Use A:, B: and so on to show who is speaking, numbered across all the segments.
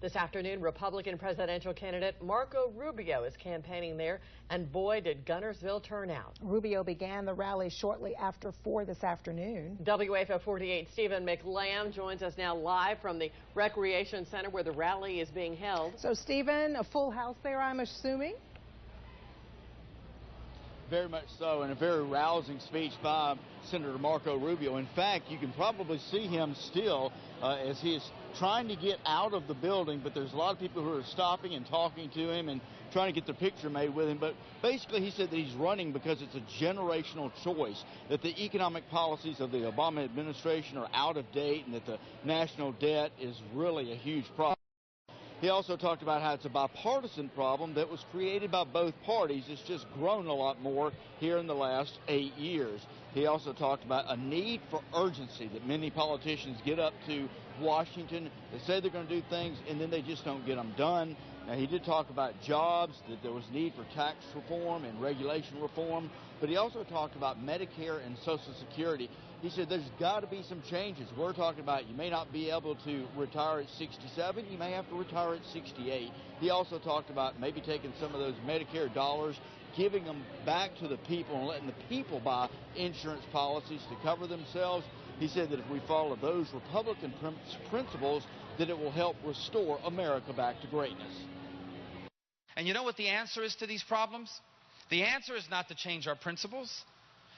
A: This afternoon, Republican presidential candidate Marco Rubio is campaigning there, and boy, did Guntersville turn out.
B: Rubio began the rally shortly after 4 this afternoon.
A: WAFF 48 Stephen McLam joins us now live from the Recreation Center where the rally is being held.
B: So, Stephen, a full house there, I'm assuming?
C: Very much so, and a very rousing speech by Senator Marco Rubio. In fact, you can probably see him still as he is trying to get out of the building, but there's a lot of people who are stopping and talking to him and trying to get their picture made with him. But basically, he said that he's running because it's a generational choice, that the economic policies of the Obama administration are out of date, and that the national debt is really a huge problem. He also talked about how it's a bipartisan problem that was created by both parties. It's just grown a lot more here in the last 8 years. He also talked about a need for urgency, that many politicians get up to Washington, they say they're going to do things, and then they just don't get them done. Now, he did talk about jobs, that there was need for tax reform and regulation reform, but he also talked about Medicare and Social Security. He said there's got to be some changes. We're talking about you may not be able to retire at 67, you may have to retire at 68. He also talked about maybe taking some of those Medicare dollars, giving them back to the people and letting the people buy insurance policies to cover themselves. He said that if we follow those Republican principles, that it will help restore America back to greatness.
D: And you know what the answer is to these problems? The answer is not to change our principles.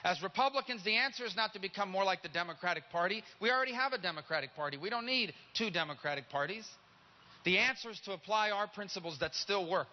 D: As Republicans, the answer is not to become more like the Democratic Party. We already have a Democratic Party. We don't need two Democratic parties. The answer is to apply our principles that still work.